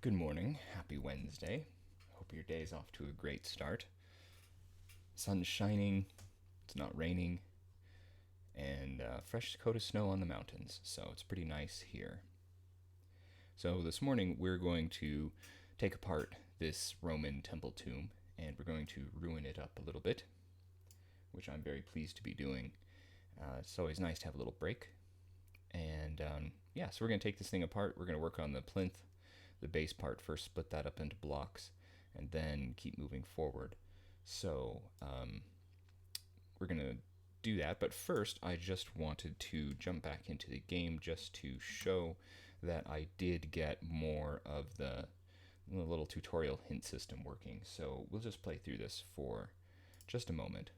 Good morning. Happy Wednesday. Hope your day's off to a great start. Sun's shining, it's not raining, and fresh coat of snow on the mountains, so it's pretty nice here. So this morning we're going to take apart this Roman temple tomb, and we're going to ruin it up a little bit, which I'm very pleased to be doing. It's always nice to have a little break. And yeah, so we're going to take this thing apart. We're going to work on the plinth, the base part first, split that up into blocks, and then keep moving forward. So we're going to do that. But first, I just wanted to jump back into the game just to show that I did get more of the little tutorial hint system working. So we'll just play through this for just a moment.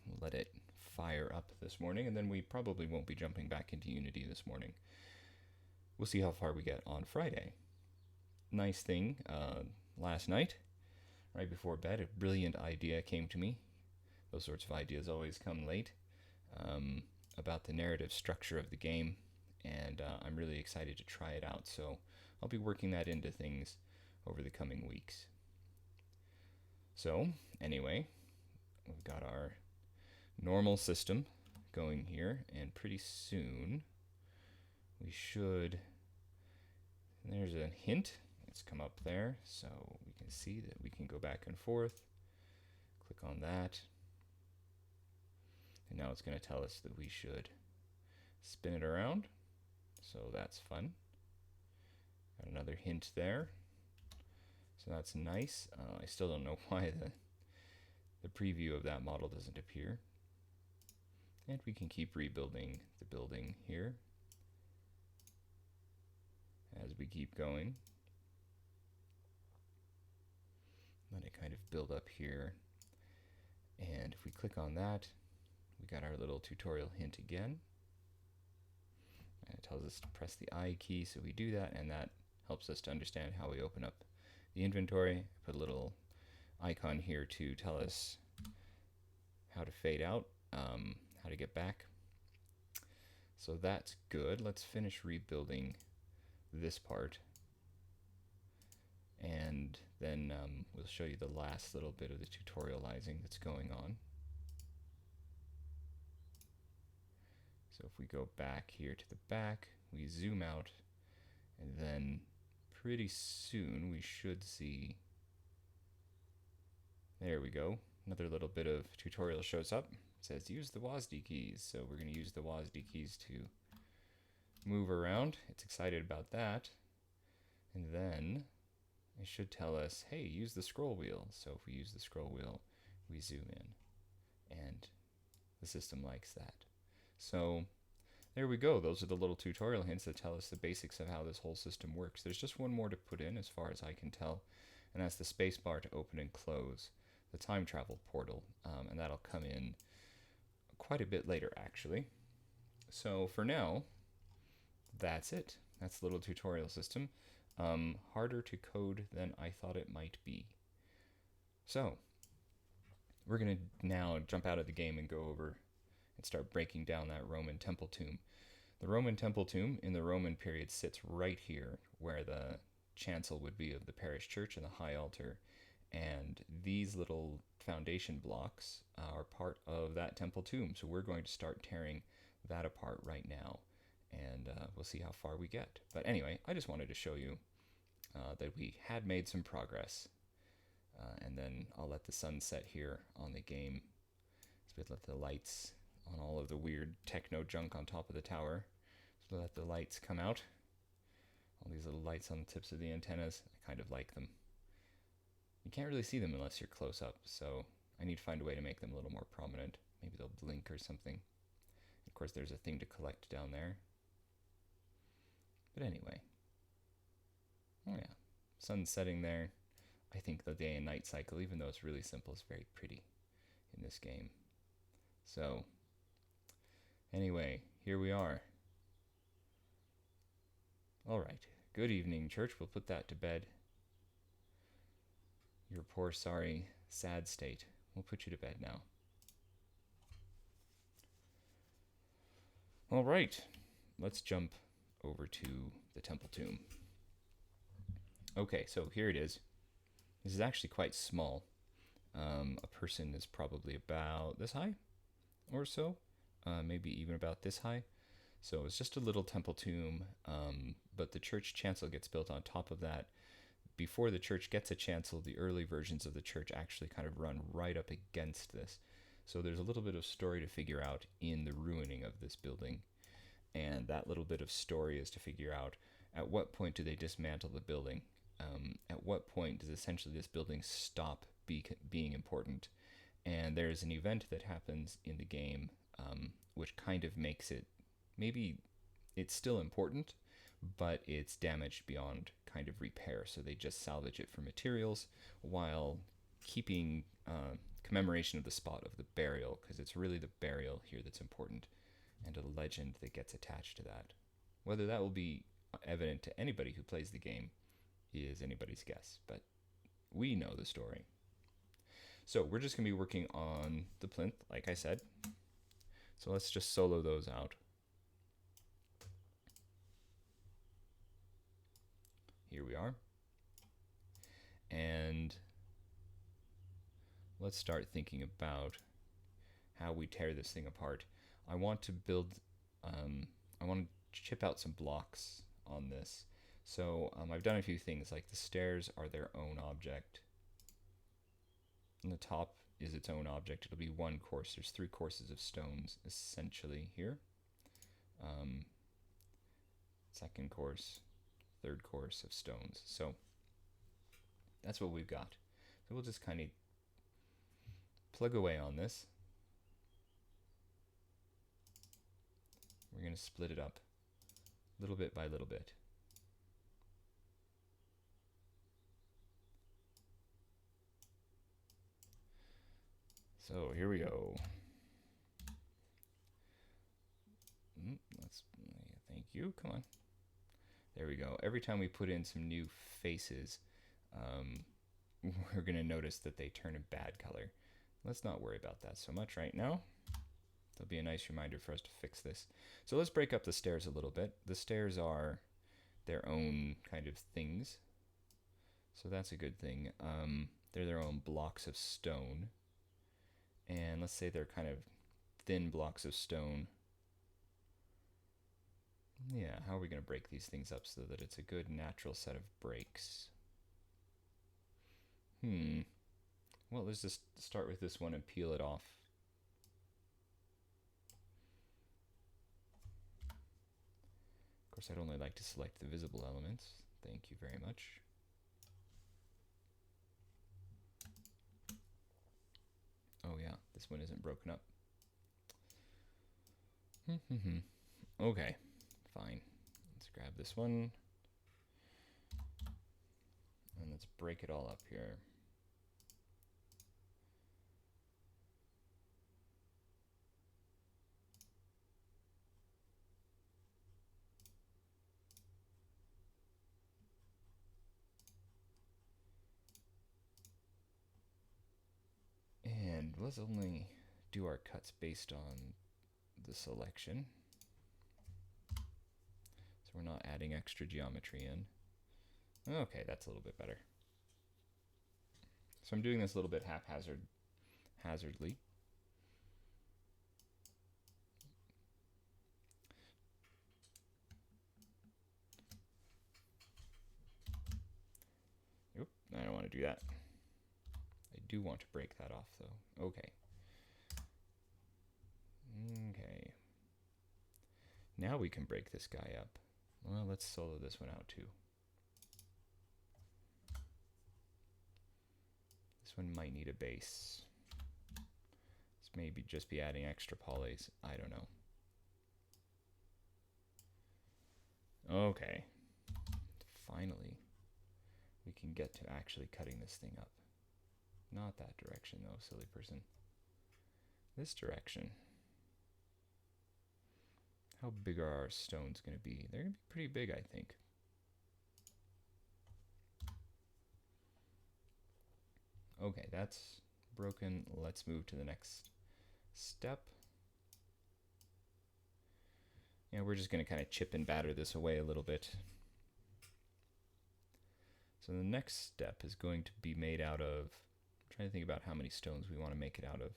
We'll let it fire up this morning, and then we probably won't be jumping back into Unity this morning. We'll see how far we get on Friday. Nice thing, last night, right before bed, a brilliant idea came to me. Those sorts of ideas always come late, about the narrative structure of the game, and I'm really excited to try it out, so I'll be working that into things over the coming weeks. So, anyway, we've got our normal system going here, and pretty soon we should, there's a hint, it's come up there, so we can see that we can go back and forth, click on that, and now it's going to tell us that we should spin it around, so that's fun. Got another hint there, so that's nice. I still don't know why the preview of that model doesn't appear. And we can keep rebuilding the building here as we keep going. Let it kind of build up here. And if we click on that, we got our little tutorial hint again. And it tells us to press the I key, so we do that, and that helps us to understand how we open up the inventory. Put a little icon here to tell us how to fade out, how to get back. So that's good. Let's finish rebuilding this part, and then we'll show you the last little bit of the tutorializing that's going on. So if we go back here to the back, we zoom out, and then pretty soon we should see, there we go, another little bit of tutorial shows up. It says use the WASD keys, so we're going to use the WASD keys to move around. It's excited about that. And then it should tell us, hey, use the scroll wheel. So if we use the scroll wheel, we zoom in, and the system likes that. So there we go. Those are the little tutorial hints that tell us the basics of how this whole system works. There's just one more to put in as far as I can tell, and that's the spacebar to open and close the time travel portal, and that'll come in quite a bit later actually. So for now, that's it. That's the little tutorial system. Harder to code than I thought it might be. So we're going to now jump out of the game and go over and start breaking down that Roman temple tomb. The Roman temple tomb in the Roman period sits right here where the chancel would be of the parish church and the high altar. And these little foundation blocks are part of that temple tomb. So we're going to start tearing that apart right now, and we'll see how far we get. But anyway, I just wanted to show you that we had made some progress. And then I'll let the sun set here on the game. So we let the lights on all of the weird techno junk on top of the tower. So let the lights come out. All these little lights on the tips of the antennas. I kind of like them. You can't really see them unless you're close up, so I need to find a way to make them a little more prominent. Maybe they'll blink or something. Of course, there's a thing to collect down there. But anyway. Oh yeah. Sun's setting there. I think the day and night cycle, even though it's really simple, is very pretty in this game. So, anyway, here we are. Alright. Good evening, church. We'll put that to bed. Your poor, sorry, sad state. We'll put you to bed now. All right, let's jump over to the temple tomb. Okay, so here it is. This is actually quite small. A person is probably about this high or so, maybe even about this high. So it's just a little temple tomb, but the church chancel gets built on top of that. Before the church gets a chancel, the early versions of the church actually kind of run right up against this. So there's a little bit of story to figure out in the ruining of this building. And that little bit of story is to figure out at what point do they dismantle the building? At what point does essentially this building stop being important? And there's an event that happens in the game which kind of makes it, maybe it's still important, but it's damaged beyond kind of repair. So they just salvage it for materials while keeping commemoration of the spot of the burial, because it's really the burial here that's important, and a legend that gets attached to that. Whether that will be evident to anybody who plays the game is anybody's guess, but we know the story. So we're just going to be working on the plinth, like I said. So let's just solo those out. Here we are. And let's start thinking about how we tear this thing apart. I want to build, I want to chip out some blocks on this. So I've done a few things, like the stairs are their own object. And the top is its own object. It'll be one course. There's 3 courses of stones essentially here. Second course, third course of stones. So that's what we've got. So we'll just kind of plug away on this. We're going to split it up little bit by little bit. So here we go. Thank you. Come on. There we go. Every time we put in some new faces, we're going to notice that they turn a bad color. Let's not worry about that so much right now. There'll be a nice reminder for us to fix this. So let's break up the stairs a little bit. The stairs are their own kind of things, so that's a good thing. They're their own blocks of stone. And let's say they're kind of thin blocks of stone. Yeah, how are we going to break these things up so that it's a good natural set of breaks? Well, let's just start with this one and peel it off. Of course, I'd only like to select the visible elements. Thank you very much. Oh yeah, this one isn't broken up. Okay, fine. Let's grab this one. And let's break it all up here. And let's only do our cuts based on the selection. So we're not adding extra geometry in. Okay, that's a little bit better. So I'm doing this a little bit haphazardly. Oop, I don't want to do that. I do want to break that off though. Okay. Okay. Now we can break this guy up. Well, let's solo this one out too. This one might need a base. This may just be adding extra polys. I don't know. Okay. Finally, we can get to actually cutting this thing up. Not that direction though, silly person. This direction. How big are our stones going to be? They're going to be pretty big, I think. Okay, that's broken. Let's move to the next step. Yeah, we're just going to kind of chip and batter this away a little bit. So the next step is going to be made out of, I'm trying to think about how many stones we want to make it out of.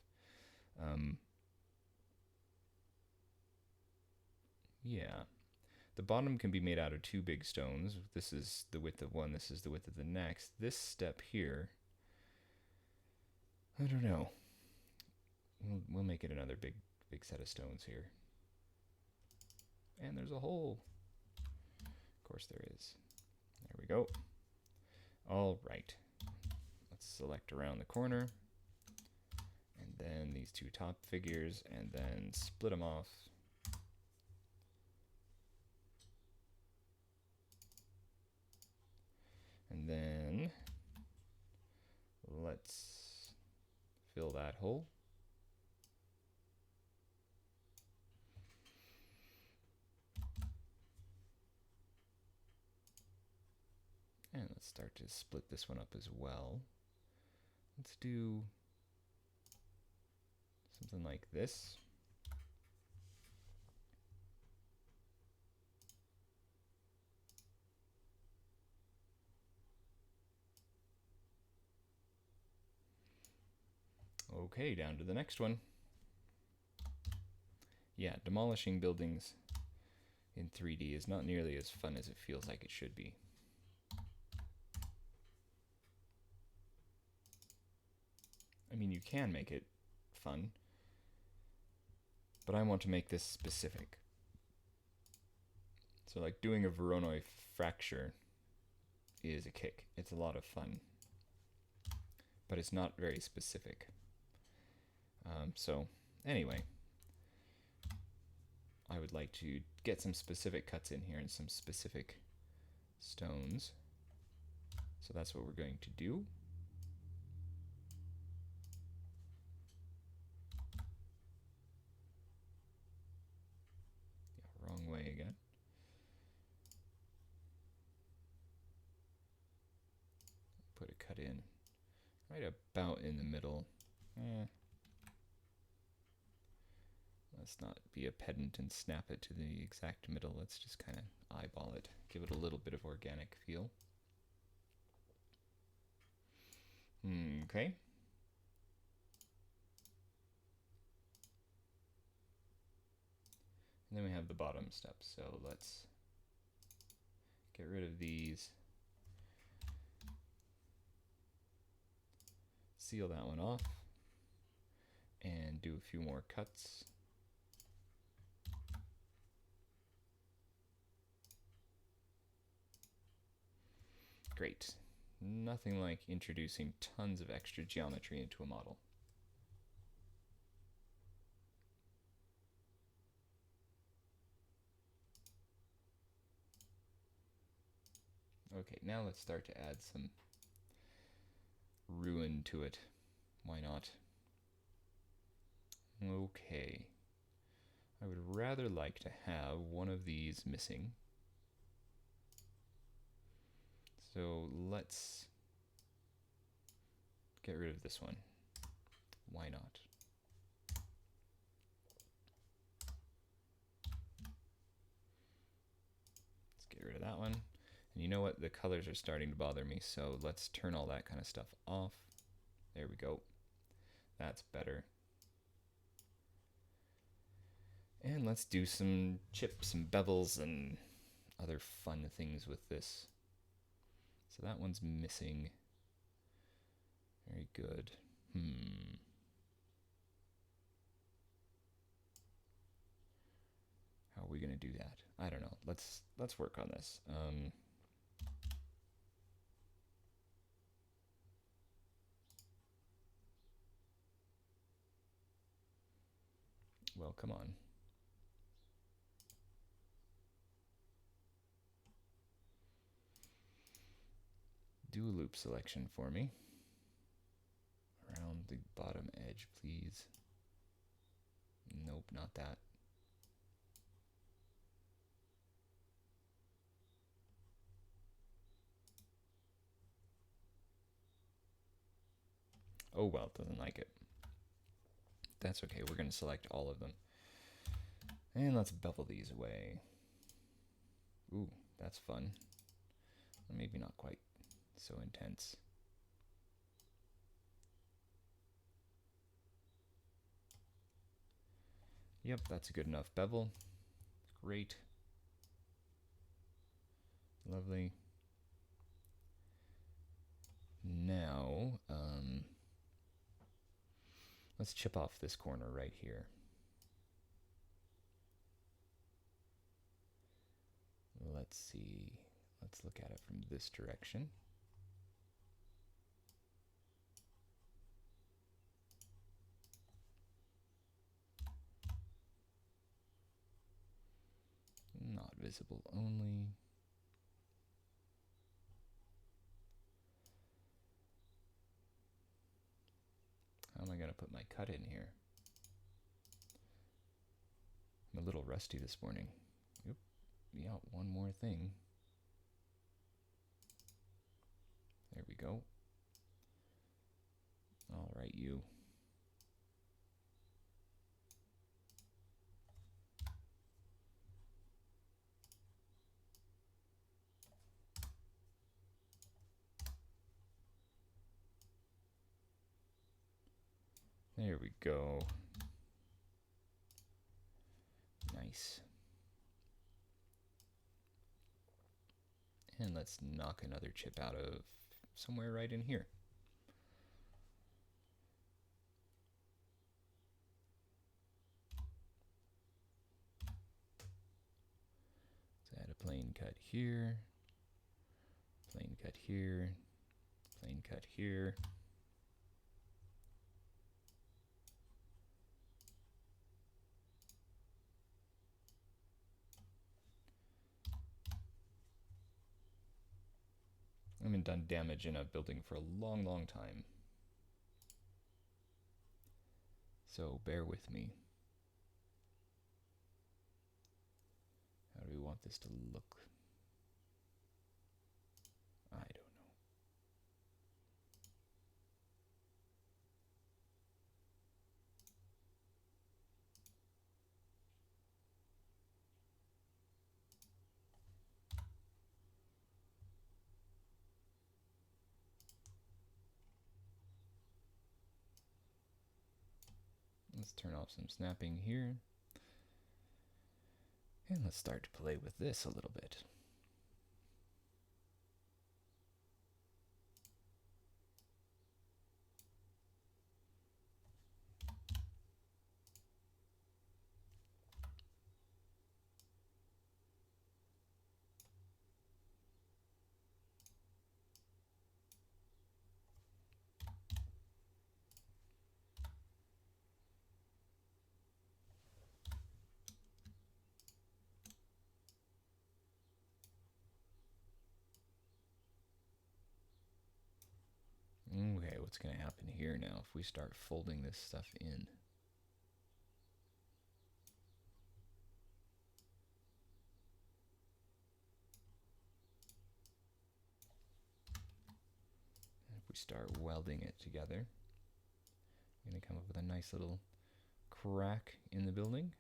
Yeah, the bottom can be made out of 2 big stones. This is the width of one, this is the width of the next. This step here, I don't know. We'll make it another big set of stones here. And there's a hole. Of course there is. There we go. All right. Let's select around the corner. And then these 2 top figures, and then split them off. And then let's fill that hole. And let's start to split this one up as well. Let's do something like this. Okay, down to the next one. Yeah, demolishing buildings in 3D is not nearly as fun as it feels like it should be. I mean, you can make it fun, but I want to make this specific. So like doing a Voronoi fracture is a kick. It's a lot of fun, but it's not very specific. So anyway, I would like to get some specific cuts in here and some specific stones. So that's what we're going to do. Yeah, wrong way again. Put a cut in right about in the middle. Let's not be a pedant and snap it to the exact middle. Let's just kind of eyeball it, give it a little bit of organic feel. Okay. And then we have the bottom step. So let's get rid of these. Seal that one off. And do a few more cuts. Great. Nothing like introducing tons of extra geometry into a model. Okay, now let's start to add some ruin to it. Why not? Okay. I would rather like to have one of these missing. So let's get rid of this one. Why not? Let's get rid of that one. And you know what? The colors are starting to bother me, so let's turn all that kind of stuff off. There we go. That's better. And let's do some chips and bevels and other fun things with this. So that one's missing. Very good. How are we gonna do that? I don't know. Let's work on this. Well, come on. Do a loop selection for me. Around the bottom edge, please. Nope, not that. Oh well, doesn't like it. That's okay, we're gonna select all of them. And let's bevel these away. Ooh, that's fun. Maybe not quite so intense. Yep, that's a good enough bevel. Great. Lovely. Now, let's chip off this corner right here. Let's see. Let's look at it from this direction. Not visible only. How am I going to put my cut in here? I'm a little rusty this morning. Oop. Yeah, one more thing. There we go. All right, you. There we go. Nice. And let's knock another chip out of somewhere right in here. Let's add a plain cut here, plain cut here, plain cut here. I haven't done damage in a building for a long, long time. So bear with me. How do we want this to look? I don't know. Let's turn off some snapping here. And let's start to play with this a little bit. Okay, what's going to happen here now if we start folding this stuff in? If we start welding it together, I'm going to come up with a nice little crack in the building.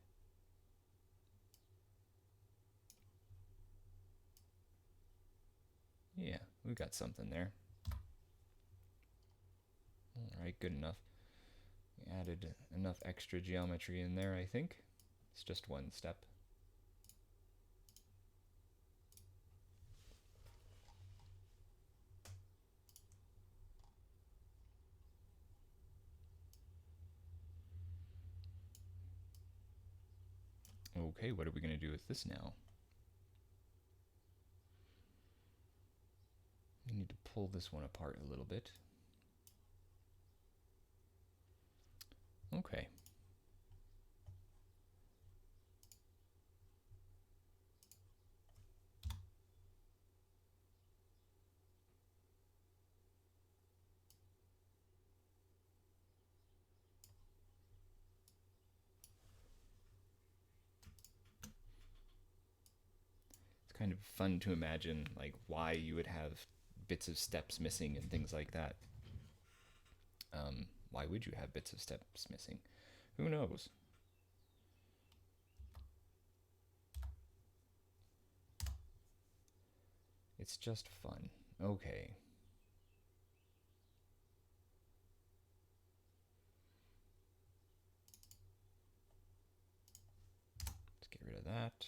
Yeah, we've got something there. Alright, good enough. We added enough extra geometry in there, I think. It's just one step. Okay, what are we going to do with this now? We need to pull this one apart a little bit. Okay. It's kind of fun to imagine like why you would have bits of steps missing and things like that. Why would you have bits of steps missing? Who knows? It's just fun. Okay. that.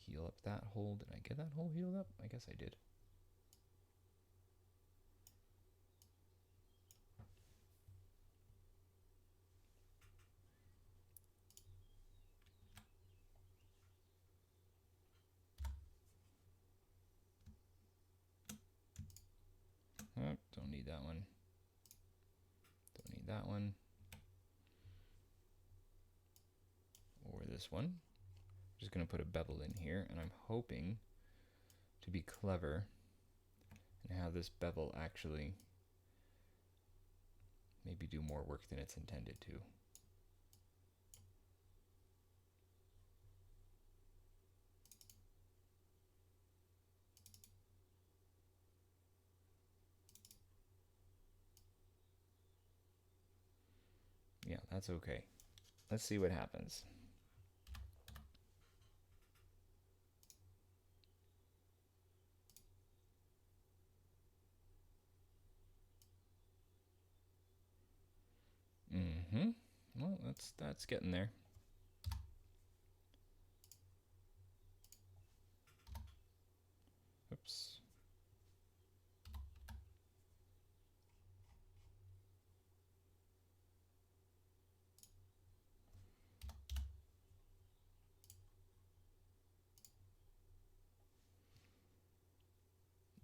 Heal up that hole. Did I get that hole healed up? I guess I did. Oh, don't need that one. Don't need that one. Or this one. Just going to put a bevel in here, and I'm hoping to be clever and have this bevel actually maybe do more work than it's intended to. Yeah, that's okay. Let's see what happens. Well, that's getting there. Oops.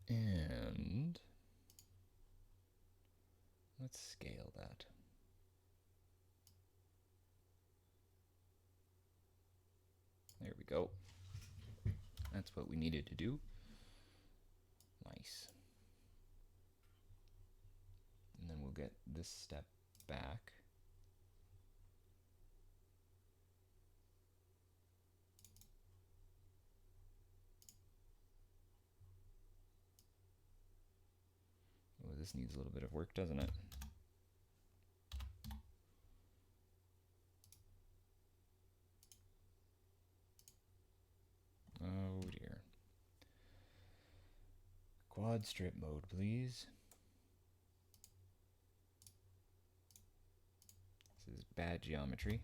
And let's scale that. There we go. That's what we needed to do. Nice. And then we'll get this step back. Oh, this needs a little bit of work, doesn't it? Oh dear. Quad strip mode, please. This is bad geometry.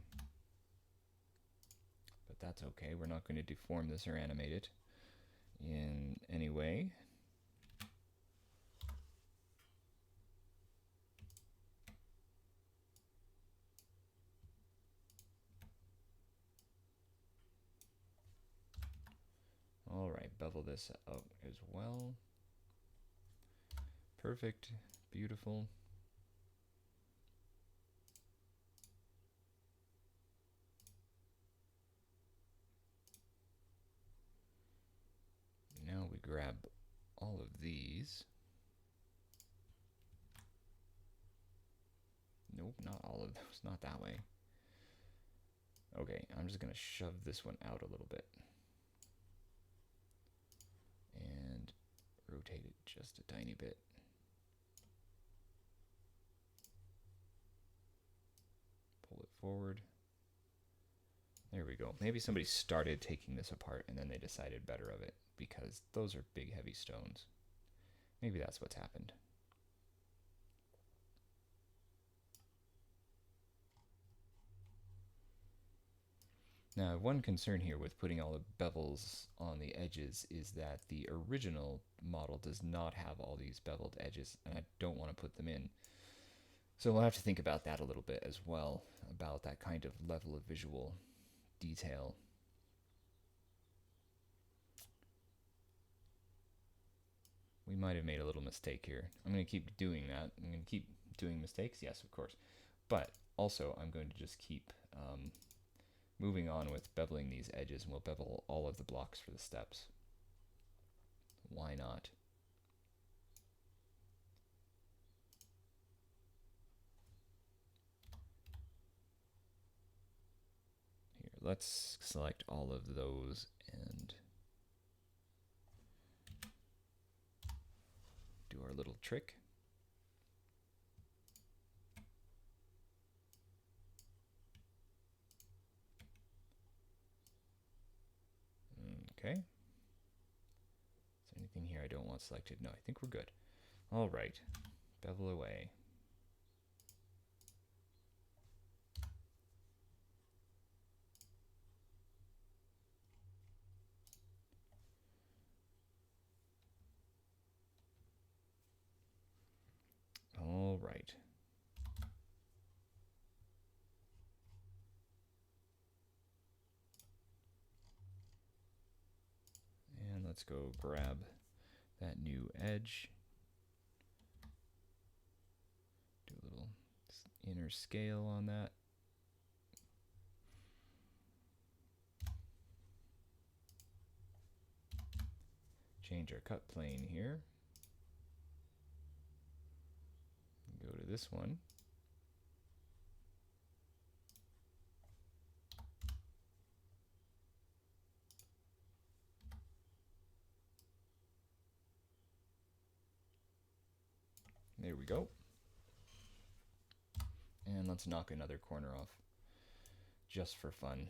But that's okay. We're not going to deform this or animate it in any way. All right, bevel this out as well. Perfect, beautiful. Now we grab all of these. Nope, not all of those, not that way. Okay, I'm just gonna shove this one out a little bit. And rotate it just a tiny bit. Pull it forward. There we go. Maybe somebody started taking this apart and then they decided better of it because those are big, heavy stones. Maybe that's what's happened. Now, one concern here with putting all the bevels on the edges is that the original model does not have all these beveled edges, and I don't want to put them in. So we'll have to think about that a little bit as well, about that kind of level of visual detail. We might have made a little mistake here. I'm going to keep doing that. I'm going to keep doing mistakes, yes, of course. But also, I'm going to just keep moving on with beveling these edges, and we'll bevel all of the blocks for the steps. Why not? Here, let's select all of those and do our little trick. Okay. Is there anything here I don't want selected? No, I think we're good. All right. Bevel away. right. And let's go grab that new edge. Do a little inner scale on that. Change our cut plane here. Go to this one. There we go. And let's knock another corner off, just for fun.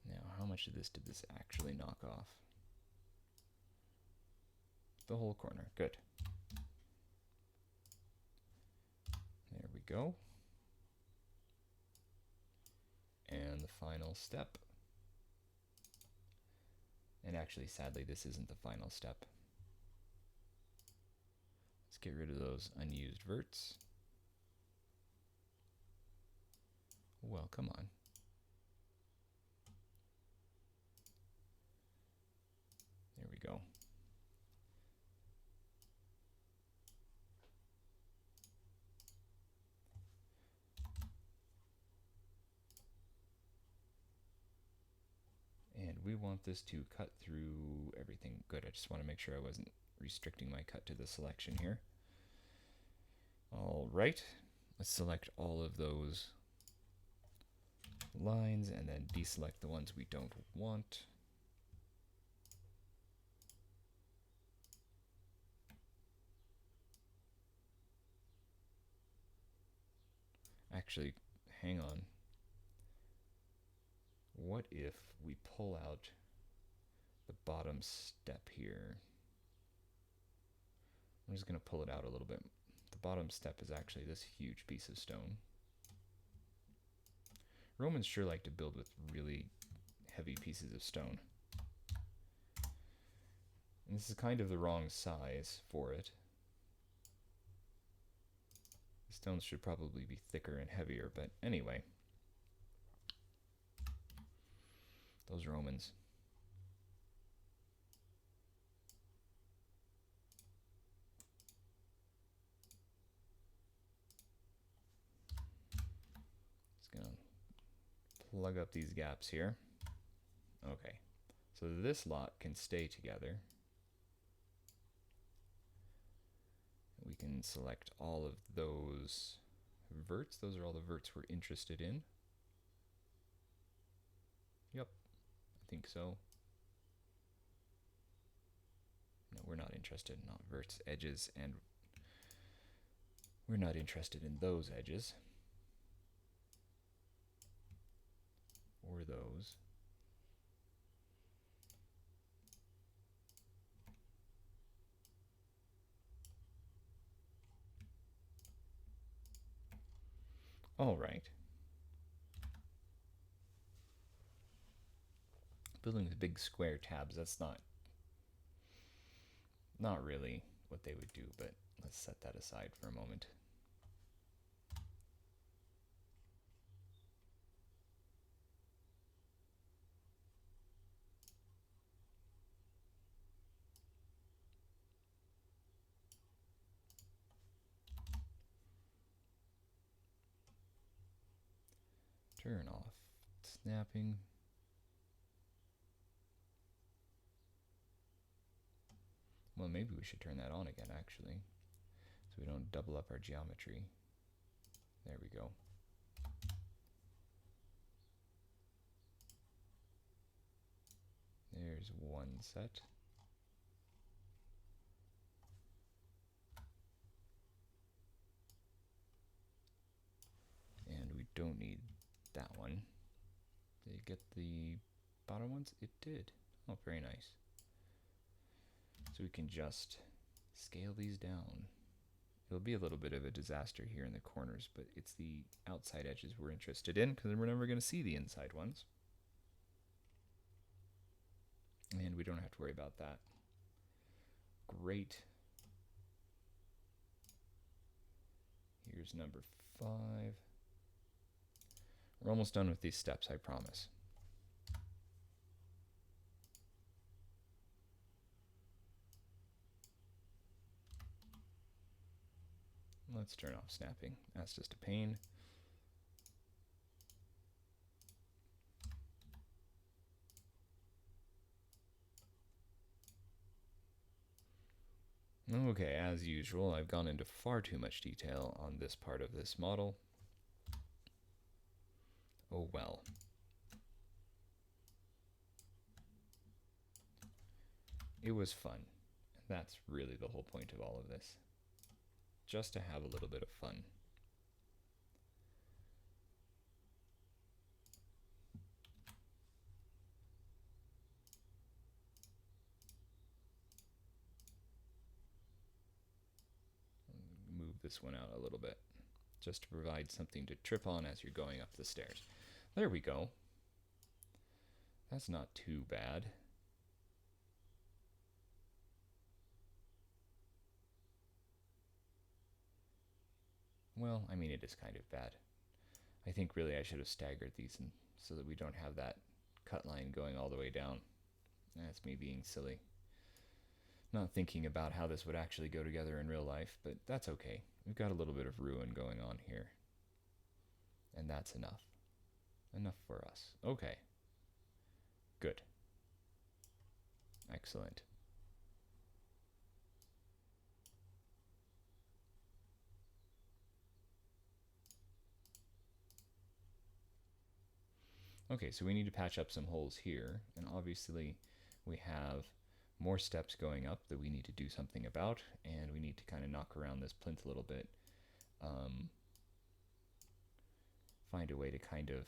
Now, how much of this did this actually knock off? The whole corner. Good. There we go. And the final step. And actually, sadly, this isn't the final step. Let's get rid of those unused verts. Well, come on. There we go. And we want this to cut through everything. Good, I just want to make sure I wasn't restricting my cut to the selection here. All right, let's select all of those lines and then deselect the ones we don't want. Actually, hang on. What if we pull out the bottom step here? I'm just going to pull it out a little bit. The bottom step is actually this huge piece of stone. Romans sure like to build with really heavy pieces of stone. And this is kind of the wrong size for it. The stones should probably be thicker and heavier, but anyway. Those Romans. Just gonna plug up these gaps here. Okay, so this lot can stay together. We can select all of those verts. Those are all the verts we're interested in. Yep, I think so. No, we're not interested in not verts, edges, and we're not interested in those edges. Or those. All right. Building with big square tabs, that's not really what they would do, but let's set that aside for a moment. Turn off snapping. Well, maybe we should turn that on again, actually, so we don't double up our geometry. There we go. There's one set. And we don't need that one. Did it get the bottom ones? It did. Oh, very nice. So we can just scale these down. It'll be a little bit of a disaster here in the corners, but it's the outside edges we're interested in, because we're never going to see the inside ones. And we don't have to worry about that. Great. Here's number 5. We're almost done with these steps, I promise. Let's turn off snapping. That's just a pain. Okay, as usual, I've gone into far too much detail on this part of this model. Oh well. It was fun. That's really the whole point of all of this. Just to have a little bit of fun. Move this one out a little bit, just to provide something to trip on as you're going up the stairs. There we go. That's not too bad. Well, I mean, it is kind of bad. I think really I should have staggered these so that we don't have that cut line going all the way down. That's me being silly. Not thinking about how this would actually go together in real life, but that's okay. We've got a little bit of ruin going on here. And that's enough. Enough for us. Okay. Good. Excellent. Okay, so we need to patch up some holes here, and obviously we have more steps going up that we need to do something about, and we need to kind of knock around this plinth a little bit. Find a way to kind of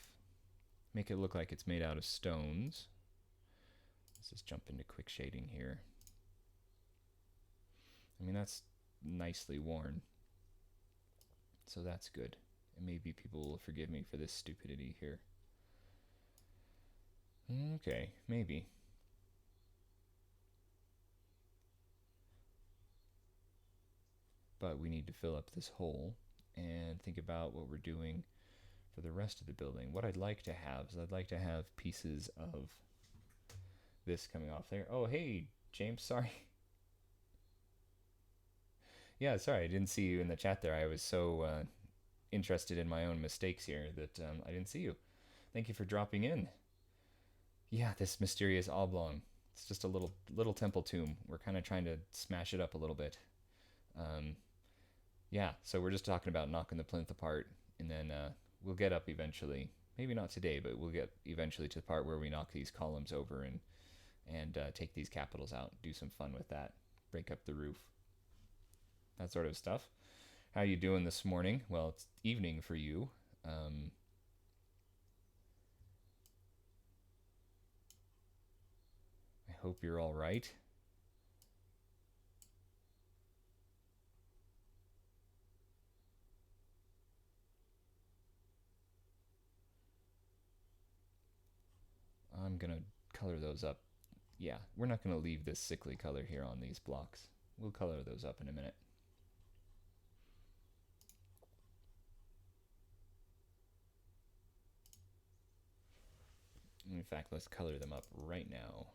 make it look like it's made out of stones. Let's just jump into quick shading here. I mean, that's nicely worn, so that's good. And maybe people will forgive me for this stupidity here. Okay, maybe. But we need to fill up this hole and think about what we're doing for the rest of the building. What I'd like to have is I'd like to have pieces of this coming off there. Oh, hey, James, sorry. Yeah, sorry, I didn't see you in the chat there. I was so interested in my own mistakes here that I didn't see you. Thank you for dropping in. Yeah, this mysterious oblong. It's just a little temple tomb. We're kind of trying to smash it up a little bit. Yeah, so we're just talking about knocking the plinth apart, and then we'll get up eventually. Maybe not today, but we'll get eventually to the part where we knock these columns over and take these capitals out. Do some fun with that. Break up the roof. That sort of stuff. How you doing this morning? Well, it's evening for you. I hope you're all right. I'm going to color those up. Yeah, we're not going to leave this sickly color here on these blocks. We'll color those up in a minute. In fact, let's color them up right now.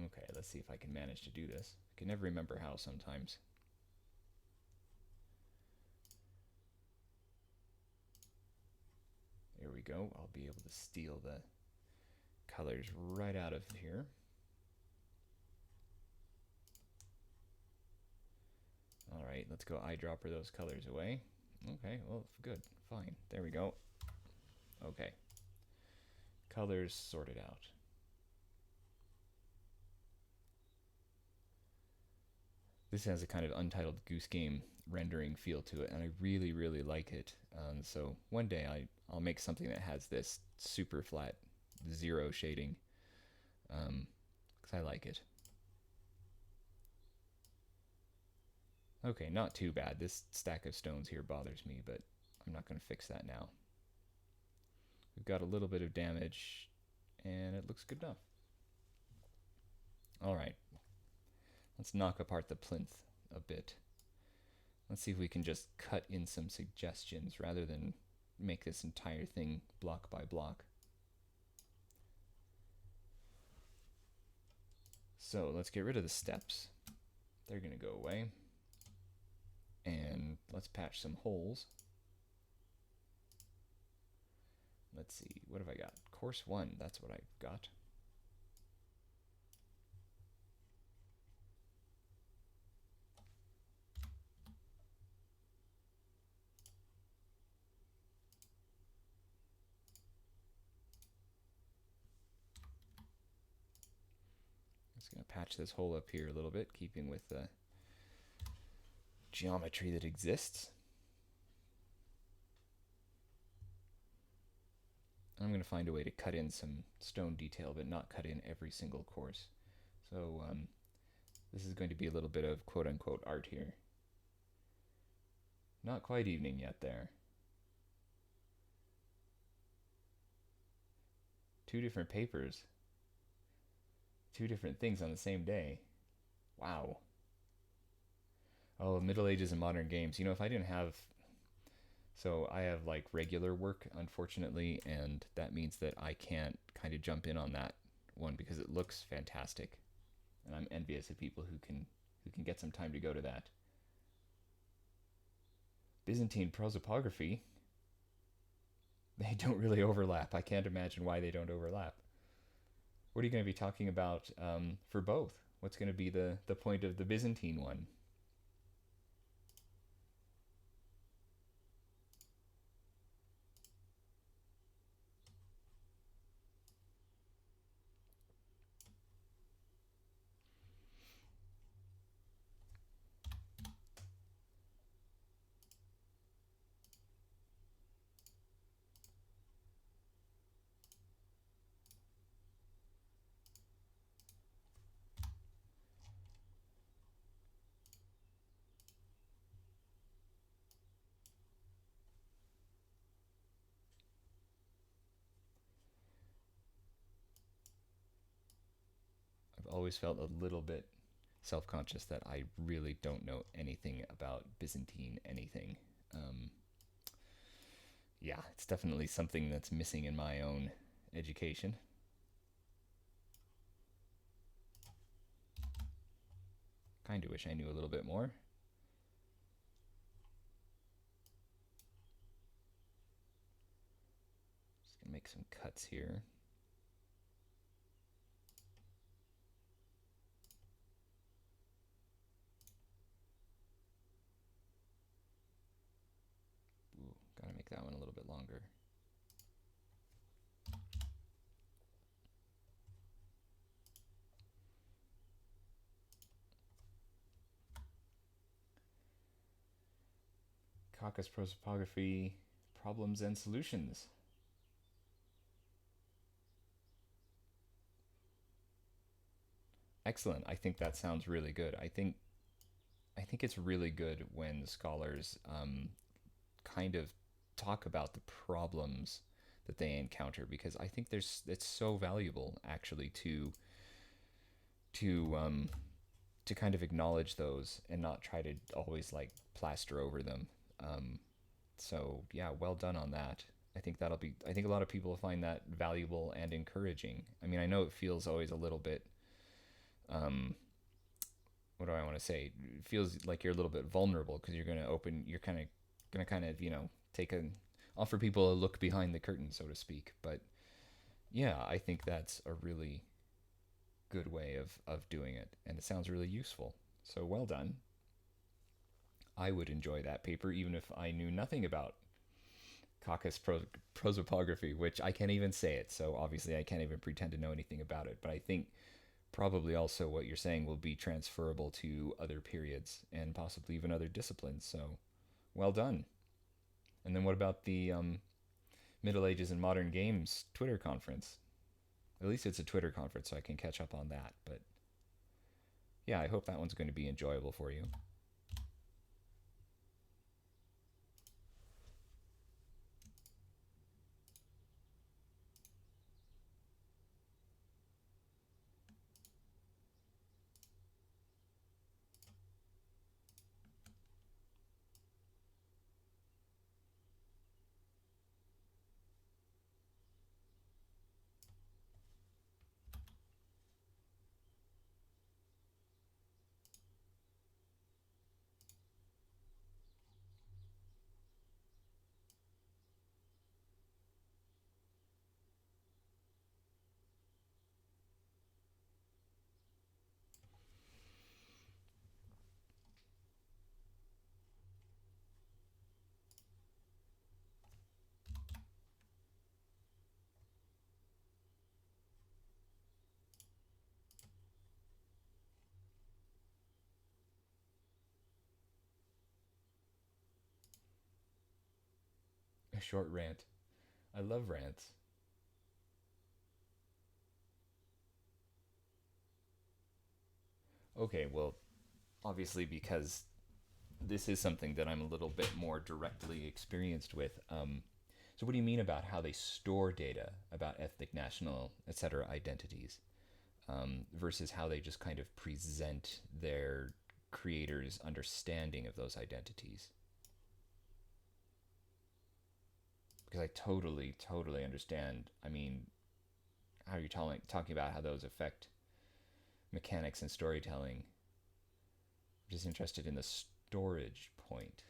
Okay, let's see if I can manage to do this. I can never remember how sometimes. There we go. I'll be able to steal the colors right out of here. All right, let's go eyedropper those colors away. Okay, well, good, fine. There we go. Okay. Colors sorted out. This has a kind of Untitled Goose Game rendering feel to it, and I really, really like it. So one day I'll make something that has this super flat, zero shading, because I like it. Okay, not too bad. This stack of stones here bothers me, but I'm not going to fix that now. We've got a little bit of damage, and it looks good enough. All right, let's knock apart the plinth a bit. Let's see if we can just cut in some suggestions rather than make this entire thing block by block. So let's get rid of the steps. They're going to go away. And let's patch some holes. Let's see, what have I got? Course 1, that's what I've got. Just going to patch this hole up here a little bit, keeping with the geometry that exists. I'm going to find a way to cut in some stone detail, but not cut in every single course. So this is going to be a little bit of quote-unquote art here. Not quite evening yet there. 2 different papers. 2 different things on the same day. Wow. Oh, Middle Ages and modern games. You know, if I didn't have... So I have like regular work, unfortunately, and that means that I can't kind of jump in on that one because it looks fantastic. And I'm envious of people who can get some time to go to that. Byzantine prosopography. They don't really overlap. I can't imagine why they don't overlap. What are you going to be talking about for both? What's going to be the point of the Byzantine one? Always felt a little bit self-conscious that I really don't know anything about Byzantine anything. Yeah, it's definitely something that's missing in my own education. Kind of wish I knew a little bit more. Just gonna make some cuts here. Gotta make that one a little bit longer. Caucasus prosopography, problems and solutions. Excellent. I think that sounds really good. I think it's really good when scholars kind of talk about the problems that they encounter, because I think it's so valuable actually to kind of acknowledge those and not try to always like plaster over them. So yeah, well done on that. I think a lot of people will find that valuable and encouraging. I mean, I know it feels always a little bit, what do I want to say? It feels like you're a little bit vulnerable because you're kind of, you know, offer people a look behind the curtain, so to speak. But yeah, I think that's a really good way of doing it, and it sounds really useful. So well done. I would enjoy that paper even if I knew nothing about Caucasus prosopography, which I can't even say it, so obviously I can't even pretend to know anything about it. But I think probably also what you're saying will be transferable to other periods and possibly even other disciplines. So well done. And then what about the Middle Ages and Modern Games Twitter conference? At least it's a Twitter conference, so I can catch up on that. But yeah, I hope that one's going to be enjoyable for you. short rant. I love rants. Okay, well, obviously because this is something that I'm a little bit more directly experienced with. So what do you mean about how they store data about ethnic, national, etc. identities versus how they just kind of present their creators' understanding of those identities? Because I totally, totally understand. I mean, how are you talking about how those affect mechanics and storytelling? I'm just interested in the storage point.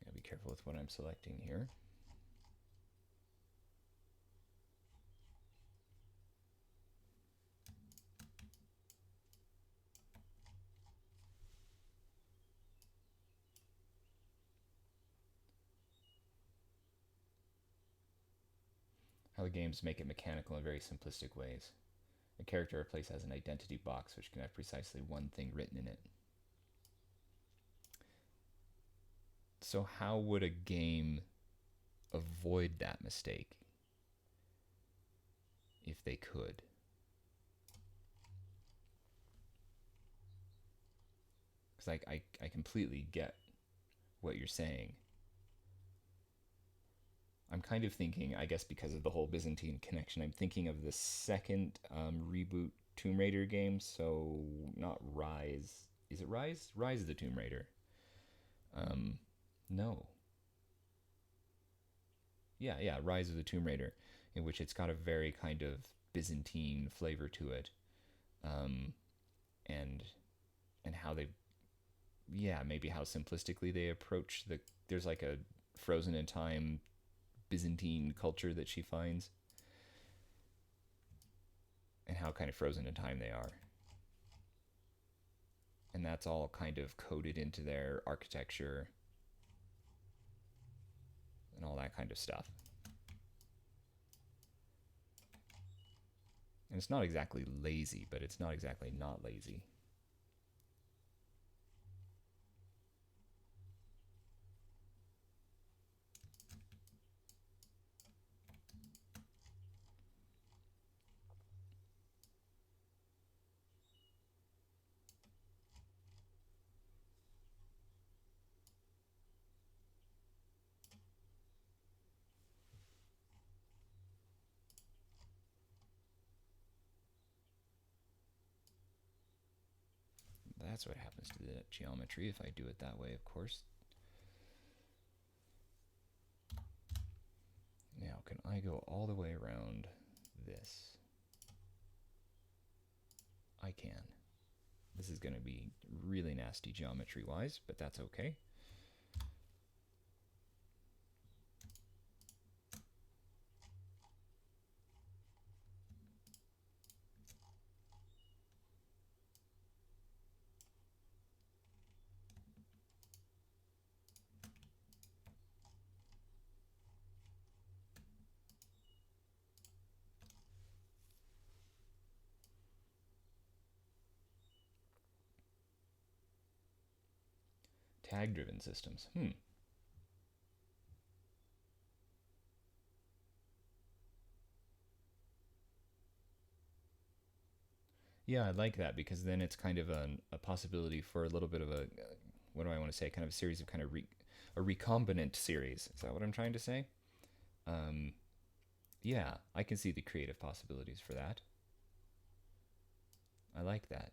Gotta be careful with what I'm selecting here. How the games make it mechanical in very simplistic ways. A character or place has an identity box which can have precisely one thing written in it. So how would a game avoid that mistake if they could? Because I completely get what you're saying. I'm kind of thinking, I guess because of the whole Byzantine connection, I'm thinking of the second reboot Tomb Raider game. So not Rise. Is it Rise? Rise of the Tomb Raider. No. Yeah, Rise of the Tomb Raider, in which it's got a very kind of Byzantine flavor to it, um, and how they, yeah, maybe how simplistically they approach the. There's like a frozen in time Byzantine culture that she finds, and how kind of frozen in time they are. And that's all kind of coded into their architecture and all that kind of stuff. And it's not exactly lazy, but it's not exactly not lazy. That's what happens to the geometry if I do it that way, of course. Now, can I go all the way around this? I can. This is going to be really nasty geometry-wise, but that's okay. Tag-driven systems. Yeah, I like that because then it's kind of a possibility for a little bit of a, what do I want to say, kind of a series of kind of a recombinant series. Is that what I'm trying to say? Um, yeah, I can see the creative possibilities for that. I like that.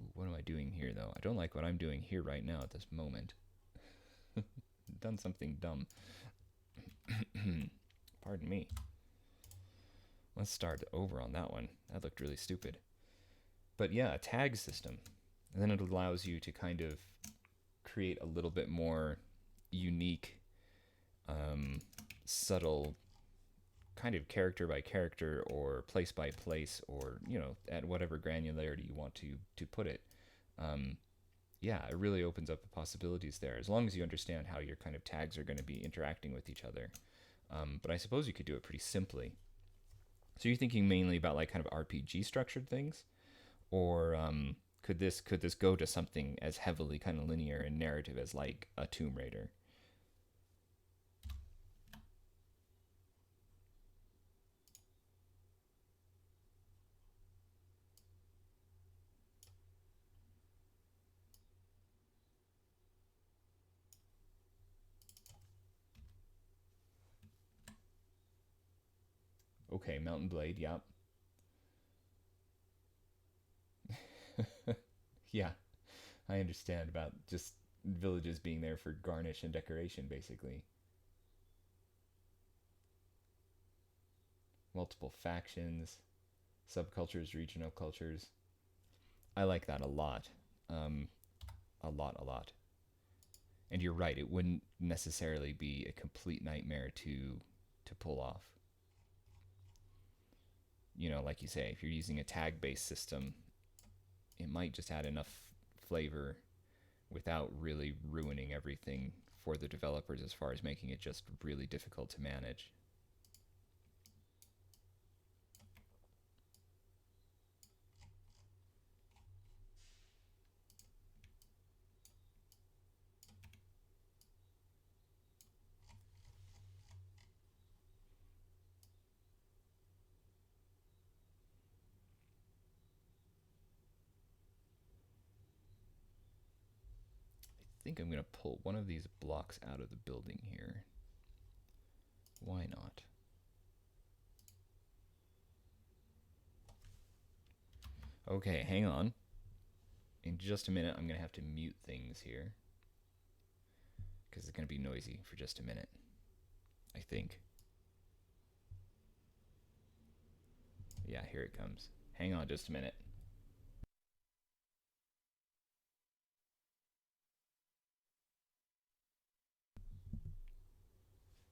Ooh, what am I doing here, though? I don't like what I'm doing here right now at this moment. Done something dumb. Pardon me. Let's start over on that one. That looked really stupid. But yeah, a tag system. And then it allows you to kind of create a little bit more unique, subtle kind of character by character or place by place, or at whatever granularity you want to put it. um, yeah, it really opens up the possibilities there, as long as you understand how your kind of tags are going to be interacting with each other. But I suppose you could do it pretty simply. So you're thinking mainly about like kind of RPG structured things, or could this go to something as heavily kind of linear and narrative as like a Tomb Raider? Okay, Mountain Blade, yeah. Yeah, I understand about just villages being there for garnish and decoration, basically. Multiple factions, subcultures, regional cultures. I like that a lot. Um, a lot, a lot. And you're right, it wouldn't necessarily be a complete nightmare to pull off. Like you say, if you're using a tag-based system, it might just add enough flavor without really ruining everything for the developers as far as making it just really difficult to manage. I think I'm going to pull one of these blocks out of the building here. Why not? Okay, hang on. In just a minute, I'm going to have to mute things here because it's going to be noisy for just a minute, I think. Yeah, here it comes. Hang on just a minute.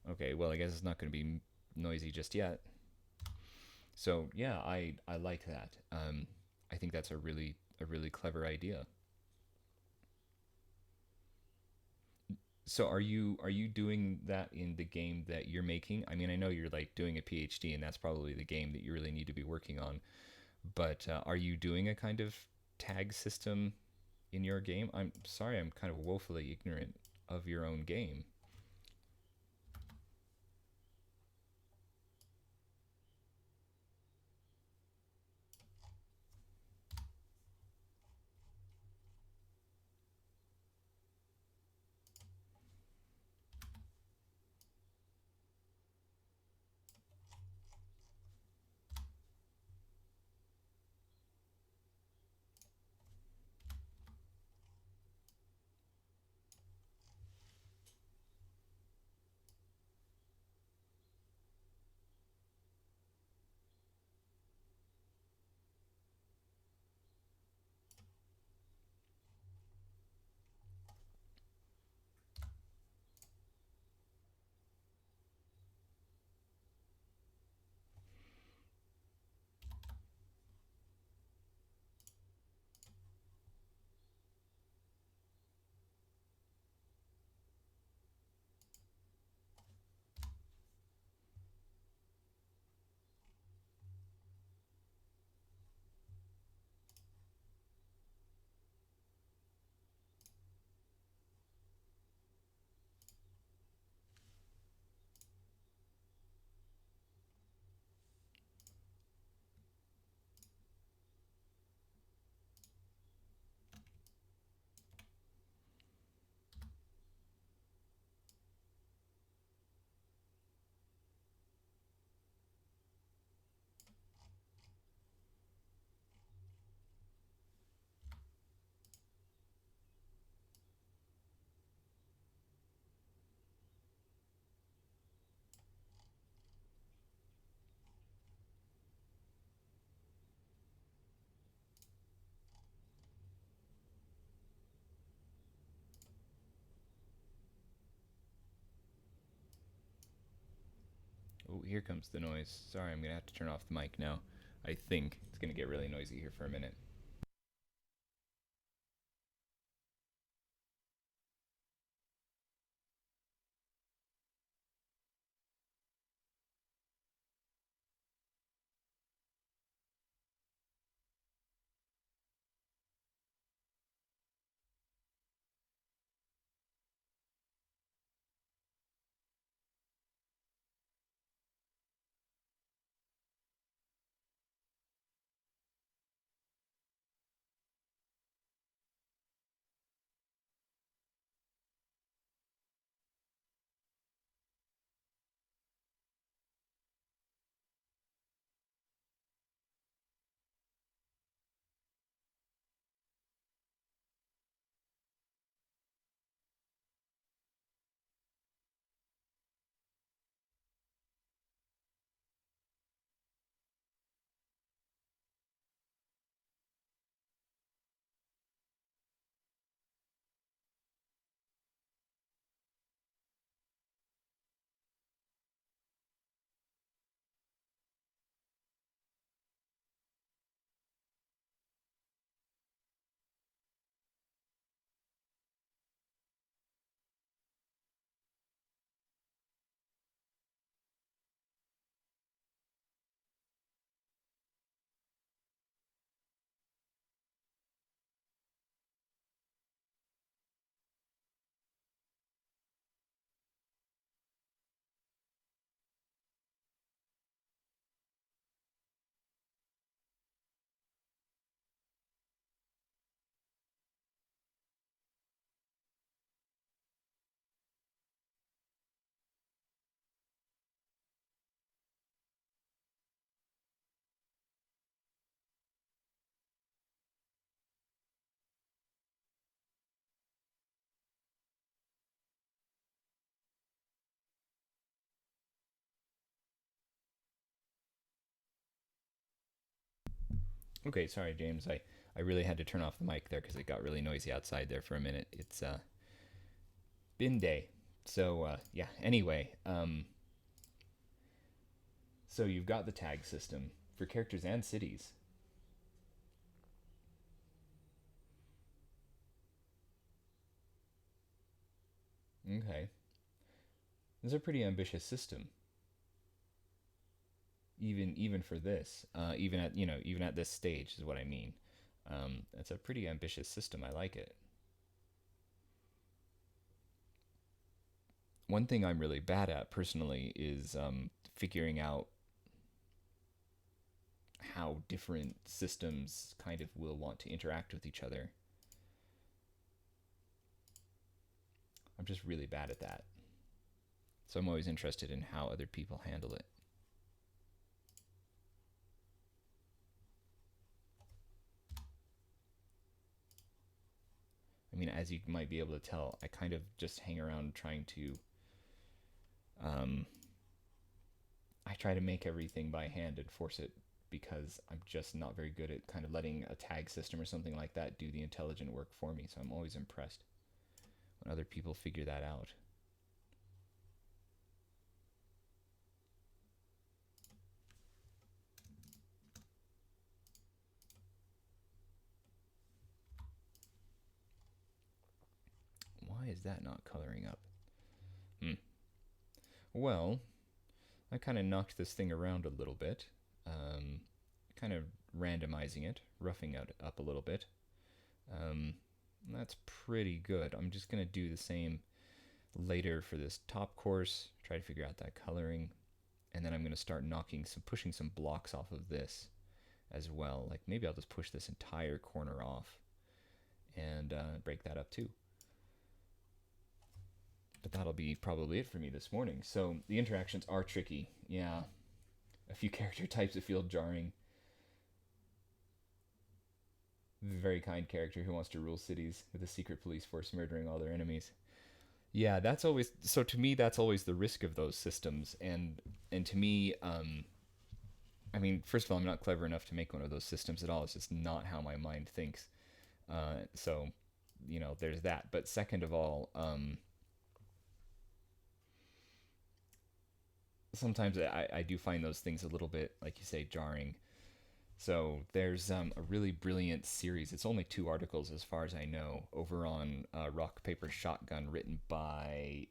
Okay, well, I guess it's not going to be noisy just yet. So yeah, I like that. I think that's a really clever idea. So are you doing that in the game that you're making? I mean, I know you're like doing a PhD, and that's probably the game that you really need to be working on. But are you doing a kind of tag system in your game? I'm sorry, I'm kind of woefully ignorant of your own game. here comes the noise. Sorry, I'm going to have to turn off the mic now. I think it's going to get really noisy here for a minute. Okay, sorry, James. I really had to turn off the mic there because it got really noisy outside there for a minute. It's bin day. So, yeah, anyway. So you've got the tag system for characters and cities. Okay. This is a pretty ambitious system. Even for this, even at this stage is what I mean. It's a pretty ambitious system. I like it. One thing I'm really bad at personally is figuring out how different systems kind of will want to interact with each other. I'm just really bad at that. So I'm always interested in how other people handle it. I mean, as you might be able to tell, I kind of just hang around trying to I try to make everything by hand and force it because I'm just not very good at kind of letting a tag system or something like that do the intelligent work for me. So I'm always impressed when other people figure that out. Why is that not coloring up? Well, I kind of knocked this thing around a little bit, kind of randomizing it, roughing it up a little bit. That's pretty good. I'm just going to do the same later for this top course, try to figure out that coloring, and then I'm going to start pushing some blocks off of this as well. Like maybe I'll just push this entire corner off and break that up too. But that'll be probably it for me this morning. So the interactions are tricky. Yeah. A few character types that feel jarring. Very kind character who wants to rule cities with a secret police force murdering all their enemies. Yeah, that's always so to me that's always the risk of those systems and to me I mean, first of all, I'm not clever enough to make one of those systems at all. It's just not how my mind thinks. So, there's that. But second of all, sometimes I do find those things a little bit, like you say, jarring. So there's a really brilliant series. It's only 2 articles, as far as I know, over on Rock Paper Shotgun, written by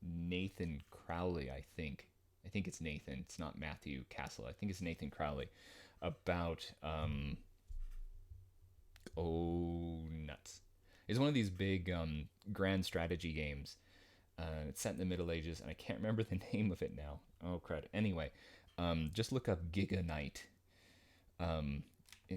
Nathan Crowley, I think. I think it's Nathan. It's not Matthew Castle. I think it's Nathan Crowley, about oh nuts. It's one of these big grand strategy games. It's set in the Middle Ages, and I can't remember the name of it now. Oh crud. Anyway, just look up Giga Knight.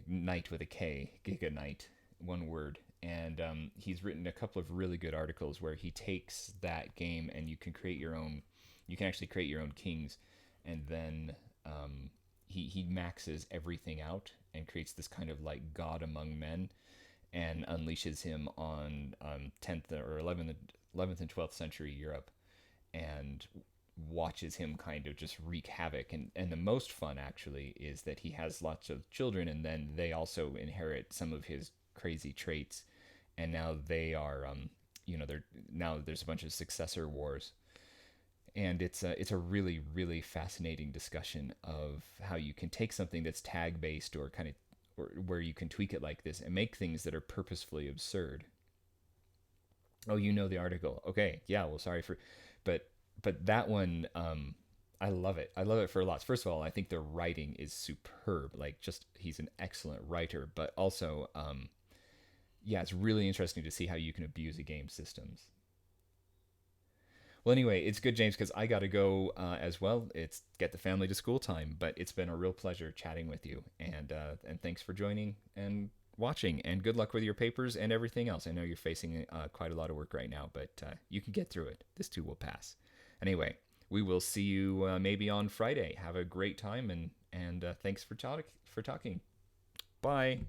Knight with a K. Giga Knight, one word. And he's written a couple of really good articles where he takes that game and you can create your own. You can actually create your own kings, and then he maxes everything out and creates this kind of like god among men, and unleashes him on 10th or 11th and 12th century Europe, and watches him kind of just wreak havoc. And the most fun actually is that he has lots of children, and then they also inherit some of his crazy traits, and now they are they're now there's a bunch of successor wars. And it's a really really fascinating discussion of how you can take something that's tag based, or kind of, or where you can tweak it like this and make things that are purposefully absurd. Oh, you know the article. Okay, yeah. Well, sorry for, but that one, I love it. I love it for lots. First of all, I think the writing is superb. Like, just he's an excellent writer. But also, yeah, it's really interesting to see how you can abuse a game systems. Well, anyway, it's good, James, because I got to go as well. It's get the family to school time. But it's been a real pleasure chatting with you, and thanks for joining and watching. And good luck with your papers and everything else. I know you're facing quite a lot of work right now, but you can get through it. This too will pass. Anyway, we will see you maybe on Friday. Have a great time, and thanks for talking. Bye.